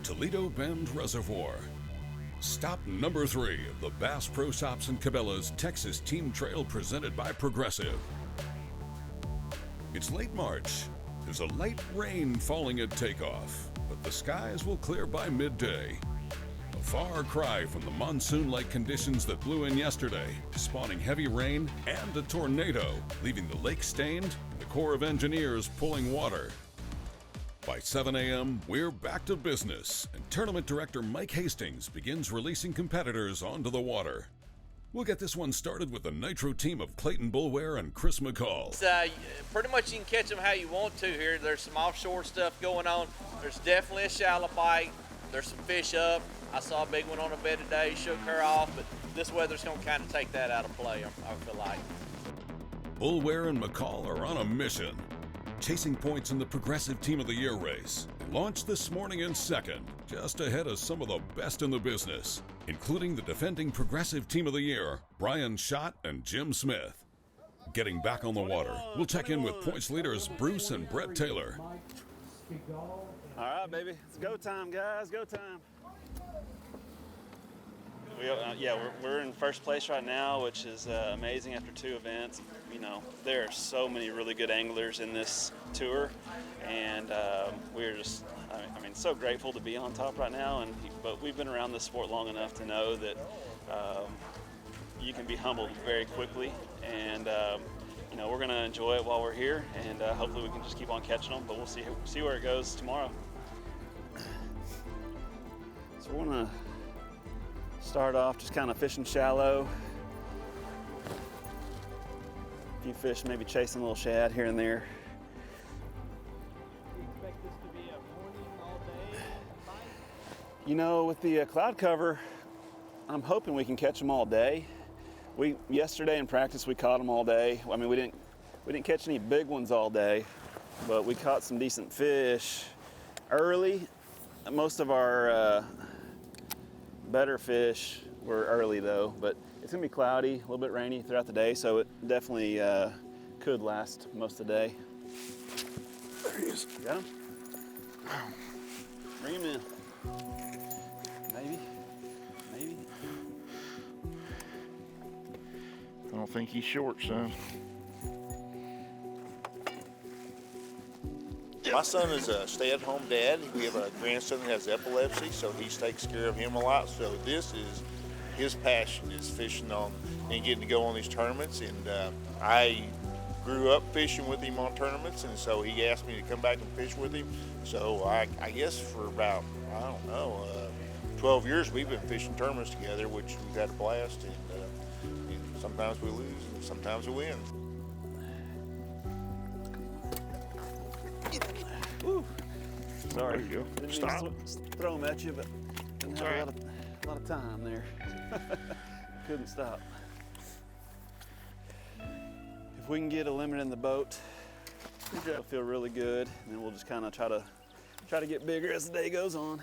Toledo Bend Reservoir. Stop number 3 of the Bass Pro Shops and Cabela's Texas Team Trail presented by Progressive. It's late March. There's a light rain falling at takeoff, but the skies will clear by midday. A far cry from the monsoon-like conditions that blew in yesterday, spawning heavy rain and a tornado, leaving the lake stained and the Corps of Engineers pulling water. By 7 a.m., we're back to business, and Tournament Director Mike Hastings begins releasing competitors onto the water. We'll get this one started with the Nitro team of Clayton Bulware and Chris McCall. Pretty much you can catch them how you want to here. There's some offshore stuff going on. There's definitely a shallow bite. There's some fish up. I saw a big one on a bed today, shook her off, but this weather's going to kind of take that out of play, I feel like. Bulware and McCall are on a mission, chasing points in the Progressive Team of the Year race. They launched this morning in second, just ahead of some of the best in the business, including the defending Progressive Team of the Year, Brian Schott and Jim Smith. Getting back on the water, we'll check in with points leaders Bruce and Brett Taylor. All right, baby. It's go time, guys. Go time. We're in first place right now, which is amazing after 2 events. You know, there are so many really good anglers in this tour, and we're just, so grateful to be on top right now. But we've been around this sport long enough to know that you can be humbled very quickly, and we're going to enjoy it while we're here, and hopefully we can just keep on catching them. But we'll see where it goes tomorrow. So we're going to start off just kind of fishing shallow. A few fish maybe chasing a little shad here and there. Do you expect this to be a morning all day fight? You know, with the cloud cover, I'm hoping we can catch them all day. Yesterday in practice we caught them all day. I mean, we didn't catch any big ones all day, but we caught some decent fish early. Most of our better fish were early though, but it's gonna be cloudy, a little bit rainy throughout the day, so it definitely could last most of the day. There he is. You got him? Bring him in. Maybe. I don't think he's short, son. My son is a stay-at-home dad. We have a grandson that has epilepsy, so he takes care of him a lot. So this is his passion, is fishing on and getting to go on these tournaments. And I grew up fishing with him on tournaments, and so he asked me to come back and fish with him. So I guess for about, 12 years we've been fishing tournaments together, which we've had a blast. And sometimes we lose and sometimes we win. Woo. Sorry. There you go. Didn't Stop. mean to throw them at you, but didn't have a lot of time there. Couldn't stop. If we can get a limit in the boat, it'll feel really good, and then we'll just kind of try to get bigger as the day goes on.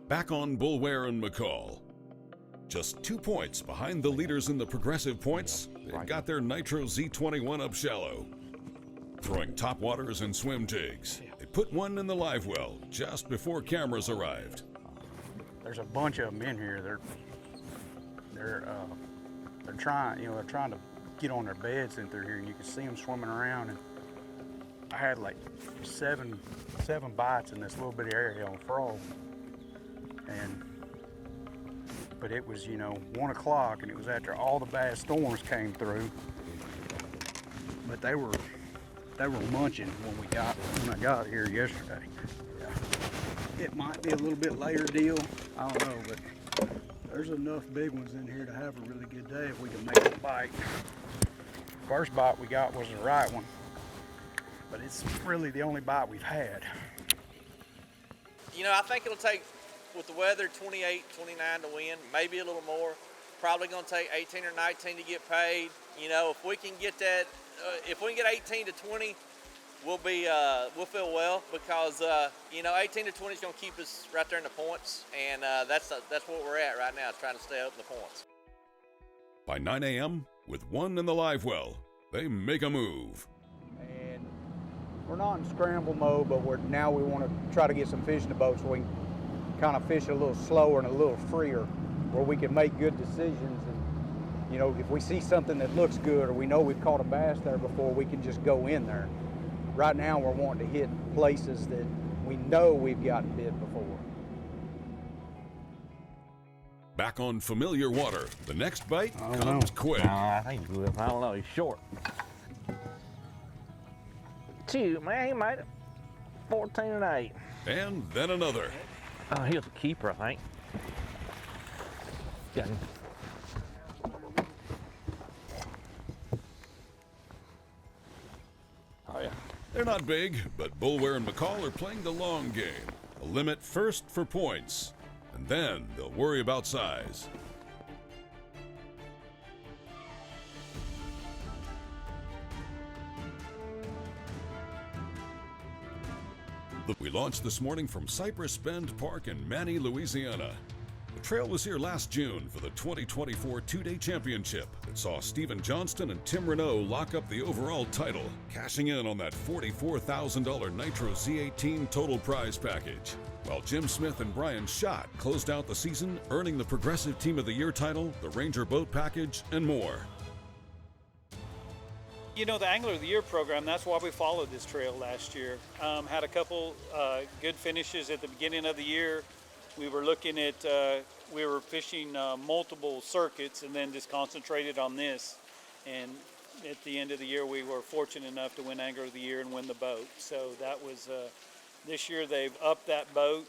Back on Bulware and McCall. Just 2 points behind the leaders in the Progressive points, they've got their Nitro Z21 up shallow. Throwing top waters and swim jigs, they put one in the live well just before cameras arrived. There's a bunch of them in here. They're trying to get on their beds in through here, and you can see them swimming around. And I had like seven bites in this little bitty area on frog, but it was 1 o'clock, and it was after all the bad storms came through. But they were munching when I got here yesterday. Yeah. It might be a little bit later deal, I don't know, but there's enough big ones in here to have a really good day if we can make a bite. First bite we got was the right one, but it's really the only bite we've had. I think it'll take, with the weather, 28, 29 to win, maybe a little more. Probably going to take 18 or 19 to get paid. If we can get that, if we can get 18 to 20, we'll feel well, because 18 to 20 is going to keep us right there in the points, and that's what we're at right now, trying to stay up in the points. By 9 a.m., with one in the live well, they make a move. And we're not in scramble mode, but now we want to try to get some fish in the boat so we can kind of fish a little slower and a little freer, where we can make good decisions. And, you know, if we see something that looks good or we know we've caught a bass there before, we can just go in there. Right now we're wanting to hit places that we know we've gotten bit before. Back on familiar water, the next bite comes quick. I think he will. I don't know. He's short. Shoot, man, he made it. 14 and 8. And then another. Oh, he was a keeper, I think. Got him. Oh, yeah. They're not big, but Bullware and McCall are playing the long game. A limit first for points, and then they'll worry about size. We launched this morning from Cypress Bend Park in Manny, Louisiana. The trail was here last June for the 2024 two-day championship that saw Stephen Johnston and Tim Renault lock up the overall title, cashing in on that $44,000 Nitro Z18 total prize package. While Jim Smith and Brian Schott closed out the season, earning the Progressive Team of the Year title, the Ranger Boat Package, and more. You know, the Angler of the Year program, that's why we followed this trail last year. Had a couple good finishes at the beginning of the year. We were looking at, we were fishing multiple circuits and then just concentrated on this. And at the end of the year, we were fortunate enough to win Angler of the Year and win the boat. So that was, this year they've upped that boat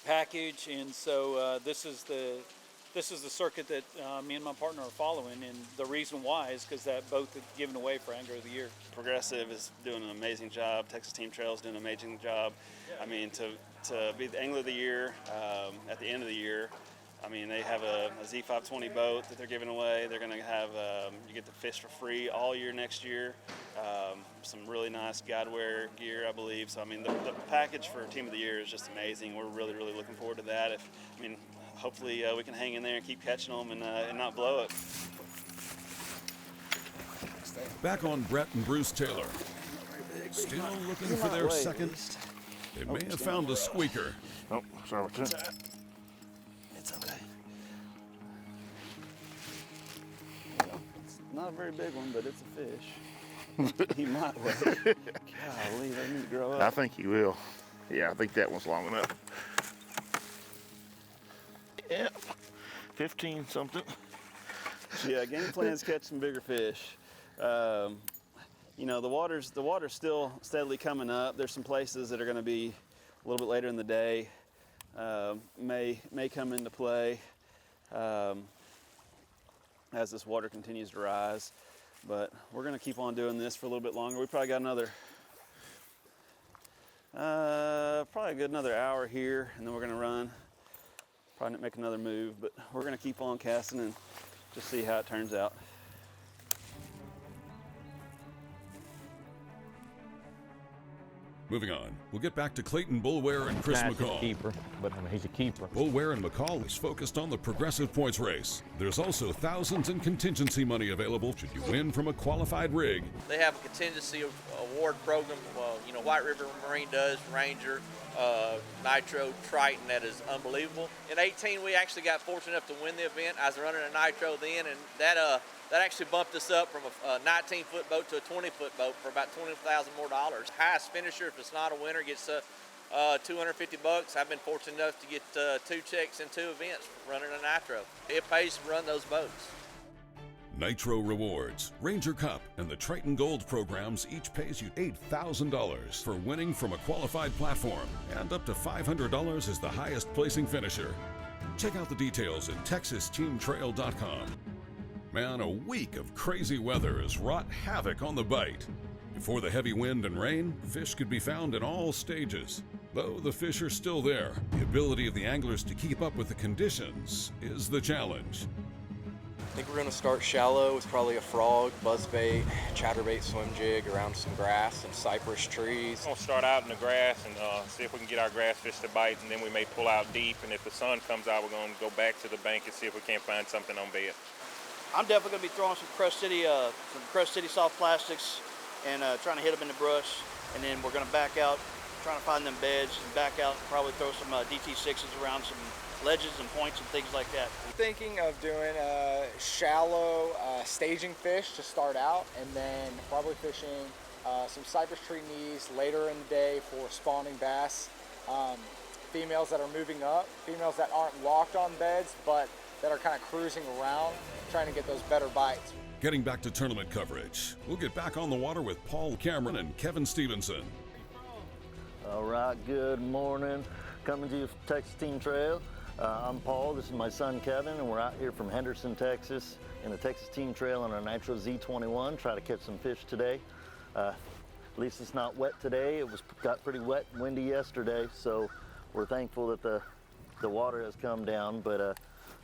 package. And so this is the circuit that me and my partner are following, and the reason why is because that boat is given away for Angler of the Year. Progressive is doing an amazing job. Texas Team Trail is doing an amazing job. I mean, to be the Angler of the Year at the end of the year, I mean, they have a Z520 boat that they're giving away. They're going to have, you get to fish for free all year next year. Some really nice guideware gear, I believe. So, I mean, the package for Team of the Year is just amazing. We're really, really looking forward to that. Hopefully we can hang in there and keep catching them and not blow it. Back on Brett and Bruce Taylor. Still looking for their second. They may have found a squeaker. Oh, sorry about that. It's okay. Well, it's not a very big one, but it's a fish. He might wait. Golly, they need to grow up. I think he will. Yeah, I think that one's long enough. Yeah, 15 something. Yeah, game plan is catch some bigger fish. You know, the water's still steadily coming up. There's some places that are going to be a little bit later in the day, may come into play as this water continues to rise. But we're going to keep on doing this for a little bit longer. We probably got another, probably a good another hour here, and then we're going to run. Probably not make another move, but we're going to keep on casting and just see how it turns out. Moving on, we'll get back to Clayton Bullware and Chris Nah, he's McCall. a keeper, but I mean, he's a keeper. Bullware and McCall is focused on the Progressive Points race. There's also thousands in contingency money available should you win from a qualified rig. They have a contingency award program, you know, White River Marine does, Ranger, Nitro, Triton, that is unbelievable. In 18, we actually got fortunate enough to win the event. I was running a Nitro then, and that actually bumped us up from a 19-foot boat to a 20-foot boat for about $20,000 more. Highest finisher, if it's not a winner, gets $250. I've been fortunate enough to get 2 checks in 2 events running a Nitro. It pays to run those boats. Nitro Rewards, Ranger Cup, and the Triton Gold programs each pays you $8,000 for winning from a qualified platform, and up to $500 is the highest placing finisher. Check out the details at TexasTeamTrail.com. Man, a week of crazy weather has wrought havoc on the bite. Before the heavy wind and rain, fish could be found in all stages. Though the fish are still there, the ability of the anglers to keep up with the conditions is the challenge. I think we're going to start shallow with probably a frog, buzzbait, chatterbait swim jig around some grass and cypress trees. We'll start out in the grass and see if we can get our grass fish to bite, and then we may pull out deep, and if the sun comes out, we're going to go back to the bank and see if we can't find something on bait. I'm definitely going to be throwing some Crest City soft plastics and trying to hit them in the brush. and then we're gonna back out, trying to find them beds, and back out, probably throw some DT6s around some ledges and points and things like that. Thinking of doing shallow staging fish to start out, and then probably fishing some cypress tree knees later in the day for spawning bass. Females that are moving up, females that aren't locked on beds, but that are kind of cruising around, trying to get those better bites. Getting back to tournament coverage, we'll get back on the water with Paul Cameron and Kevin Stevenson. All right, good morning. Coming to you from Texas Team Trail. I'm Paul, this is my son Kevin, and we're out here from Henderson, Texas in the Texas Team Trail on our Nitro Z21. Try to catch some fish today. At least it's not wet today. It got pretty wet and windy yesterday, so we're thankful that the water has come down, but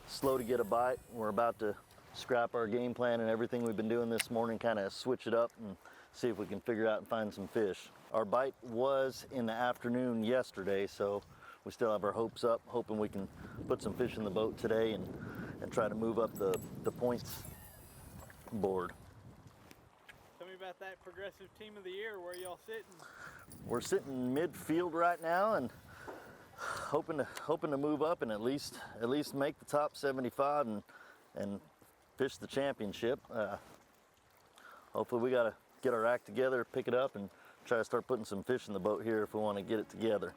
slow to get a bite. We're about to scrap our game plan and everything we've been doing this morning, kind of switch it up and see if we can figure out and find some fish. Our bite was in the afternoon yesterday, so we still have our hopes up, hoping we can put some fish in the boat today and try to move up the points board. Tell me about that progressive team of the year. Where y'all sitting? We're sitting midfield right now and hoping to move up and at least make the top 75 and fish the championship. Hopefully we got to get our act together, pick it up, and try to start putting some fish in the boat here if we want to get it together.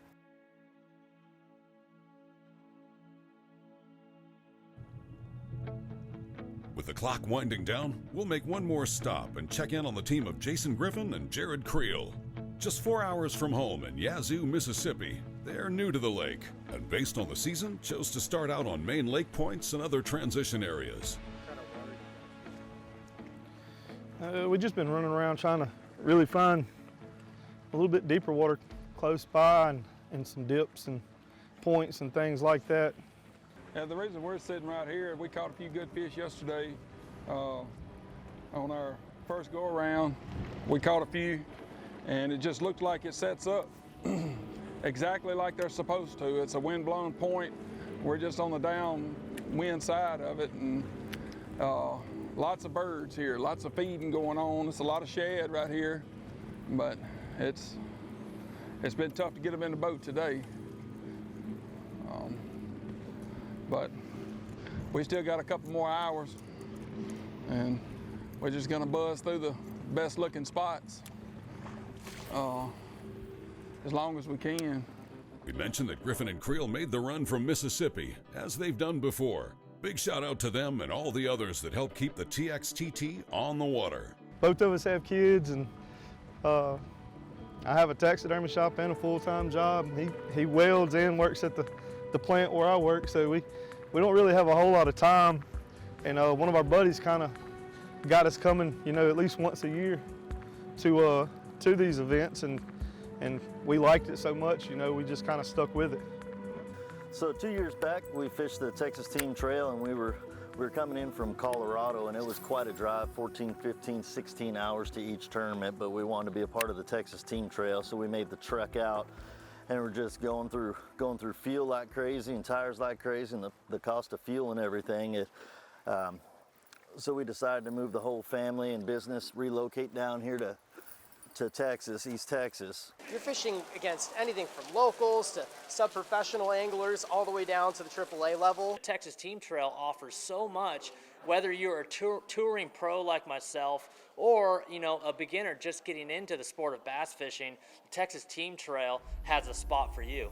With the clock winding down, we'll make one more stop and check in on the team of Jason Griffin and Jared Creel. Just 4 hours from home in Yazoo, Mississippi, they're new to the lake, and based on the season, chose to start out on main lake points and other transition areas. We've just been running around trying to really find a little bit deeper water close by and some dips and points and things like that. The reason we're sitting right here, we caught a few good fish yesterday on our first go around. We caught a few, and it just looked like it sets up exactly like they're supposed to. It's a wind-blown point. We're just on the downwind side of it, and lots of birds here, lots of feeding going on. It's a lot of shad right here, but it's been tough to get them in the boat today. But we still got a couple more hours, and we're just gonna buzz through the best looking spots as long as we can. We mentioned that Griffin and Creel made the run from Mississippi, as they've done before. Big shout out to them and all the others that help keep the TXTT on the water. Both of us have kids, and I have a taxidermy shop and a full-time job. He welds and works at the plant where I work, so we don't really have a whole lot of time. And one of our buddies kind of got us coming, at least once a year to these events, and we liked it so much, we just kind of stuck with it. So 2 years back, we fished the Texas Team Trail, and we were coming in from Colorado, and it was quite a drive, 14, 15, 16 hours to each tournament, but we wanted to be a part of the Texas Team Trail, so we made the trek out. And we're just going through fuel like crazy and tires like crazy, and the cost of fuel and everything. So we decided to move the whole family and business, relocate down here to Texas, East Texas. You're fishing against anything from locals to sub-professional anglers all the way down to the AAA level. Texas Team Trail offers so much, whether you're a touring pro like myself or a beginner just getting into the sport of bass fishing. Texas Team Trail has a spot for you.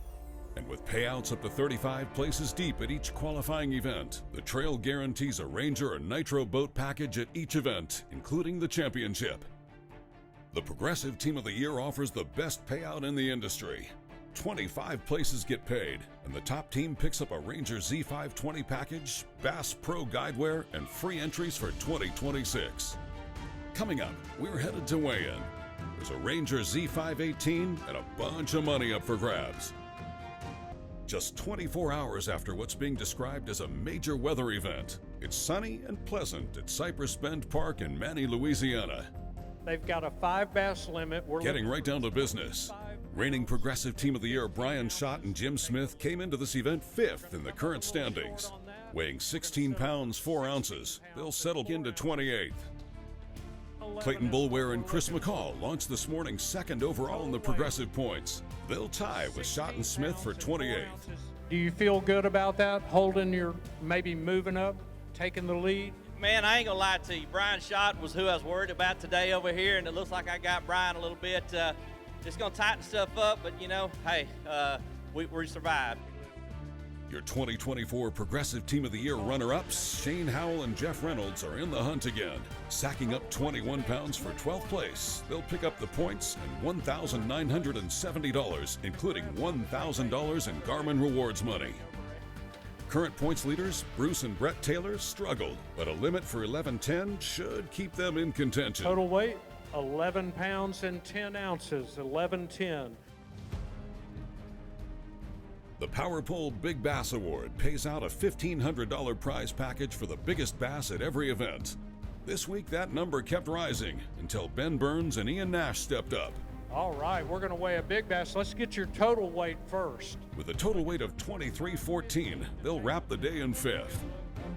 And with payouts up to 35 places deep at each qualifying event, the trail guarantees a Ranger or Nitro boat package at each event, including the championship. The Progressive Team of the Year offers the best payout in the industry. 25 places get paid, and the top team picks up a Ranger Z520 package, Bass Pro Guideware, and free entries for 2026. Coming up, we're headed to weigh-in. There's a Ranger Z518 and a bunch of money up for grabs. Just 24 hours after what's being described as a major weather event, it's sunny and pleasant at Cypress Bend Park in Manny, Louisiana. They've got a 5 bass limit. We're getting right down to business. Reigning Progressive Team of the Year Brian Schott and Jim Smith came into this event 5th in the current standings. Weighing 16 pounds 4 ounces, they'll settle into 28th. Clayton Bulware and Chris McCall launched this morning second overall in the progressive points. They'll tie with Shotton Smith for 28th. Do you feel good about that? Holding your, maybe moving up, taking the lead? Man, I ain't gonna lie to you. Brian Schott was who I was worried about today over here, and it looks like I got Brian a little bit. It's gonna tighten stuff up, but you know, hey, we survived. Your 2024 Progressive Team of the Year runner-ups, Shane Howell and Jeff Reynolds, are in the hunt again. Sacking up 21 pounds for 12th place, they'll pick up the points and $1,970, including $1,000 in Garmin Rewards money. Current points leaders, Bruce and Brett Taylor, struggled, but a limit for 11:10 should keep them in contention. Total weight, 11 pounds and 10 ounces, 11:10. The Power Pole Big Bass Award pays out a $1,500 prize package for the biggest bass at every event. This week, that number kept rising until Ben Burns and Ian Nash stepped up. All right, we're going to weigh a big bass. Let's get your total weight first. With a total weight of 23.14, they'll wrap the day in fifth.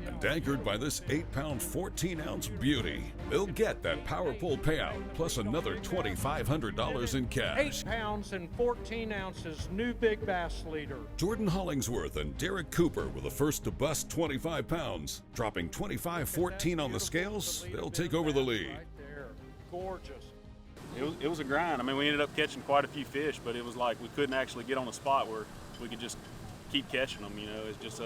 And anchored by this 8-pound, 14-ounce beauty, they'll get that Power Pole payout plus another $2,500 in cash. 8 pounds and 14 ounces, new big bass leader. Jordan Hollingsworth and Derek Cooper were the first to bust 25 pounds. Dropping 25.14 on the scales, they'll take over the lead. Right there, gorgeous. It was a grind. I mean, we ended up catching quite a few fish, but it was like we couldn't actually get on a spot where we could just keep catching them. You know, it's just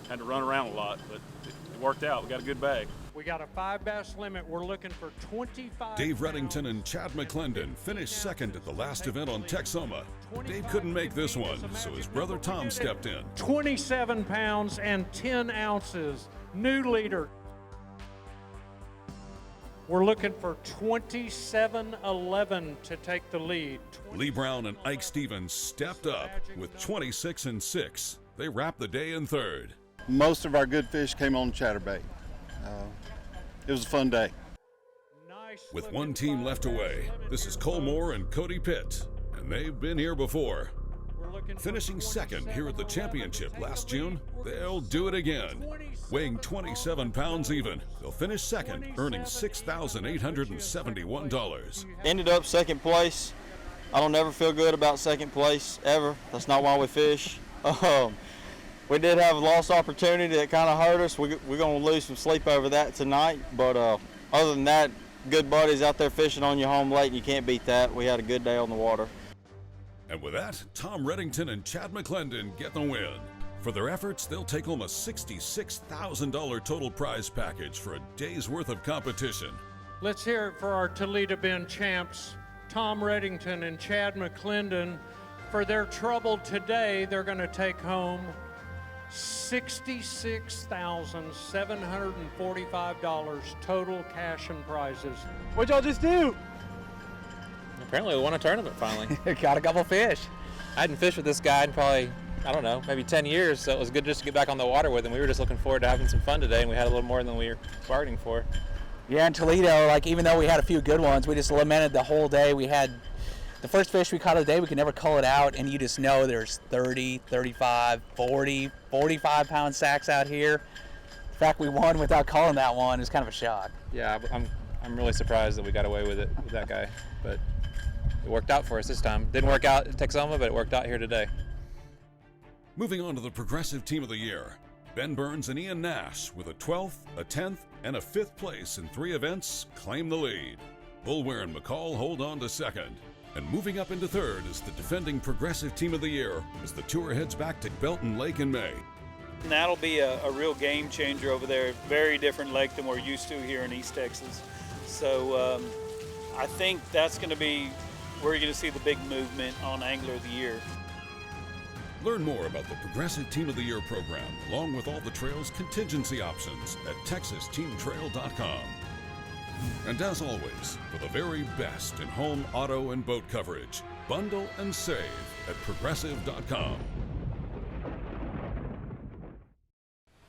had to run around a lot, but it worked out. We got a good bag. We got a 5 bass limit. We're looking for 25. Dave Reddington and Chad McClendon finished second at the last event on Texoma. Dave couldn't make this one, so his brother Tom stepped in. 27 pounds and 10 ounces, new leader. We're looking for 27.11 to take the lead. Lee Brown and Ike Stevens stepped up with 26 and 6. They wrapped the day in third. Most of our good fish came on chatterbait. It was a fun day. With one team left away, this is Cole Moore and Cody Pitt, and they've been here before. Finishing second here at the championship last June, they'll do it again. Weighing 27 pounds even, they'll finish second, earning $6,871. Ended up second place. I don't ever feel good about second place, ever. That's not why we fish. We did have a lost opportunity that kind of hurt us. We're going to lose some sleep over that tonight. But other than that, good buddies out there fishing on your home lake, and you can't beat that. We had a good day on the water. And with that, Tom Reddington and Chad McClendon get the win. For their efforts, they'll take home a $66,000 total prize package for a day's worth of competition. Let's hear it for our Toledo Bend champs, Tom Reddington and Chad McClendon. For their trouble today, they're going to take home $66,745 total cash and prizes. What'd y'all just do? Apparently we won a tournament finally. Got a couple fish. I hadn't fished with this guy in probably, I don't know, maybe 10 years, so it was good just to get back on the water with him. We were just looking forward to having some fun today, and we had a little more than we were bargaining for. Yeah, in Toledo, like even though we had a few good ones, we just lamented the whole day. We had the first fish we caught of the day, we could never cull it out, and you just know there's 30, 35, 40, 45 pound sacks out here. The fact we won without culling that one is kind of a shock. Yeah, I'm really surprised that we got away with it with that guy, but it worked out for us this time. Didn't work out at Texoma, but it worked out here today. Moving on to the Progressive Team of the Year. Ben Burns and Ian Nash, with a 12th, a 10th, and a 5th place in 3 events, claim the lead. Bulware and McCall hold on to second. And moving up into third is the defending Progressive Team of the Year as the tour heads back to Belton Lake in May. And that'll be a real game changer over there. Very different lake than we're used to here in East Texas. So I think that's going to be where you're going to see the big movement on Angler of the Year. Learn more about the Progressive Team of the Year program, along with all the trail's contingency options at texasteamtrail.com. And as always, for the very best in home, auto, and boat coverage, bundle and save at progressive.com.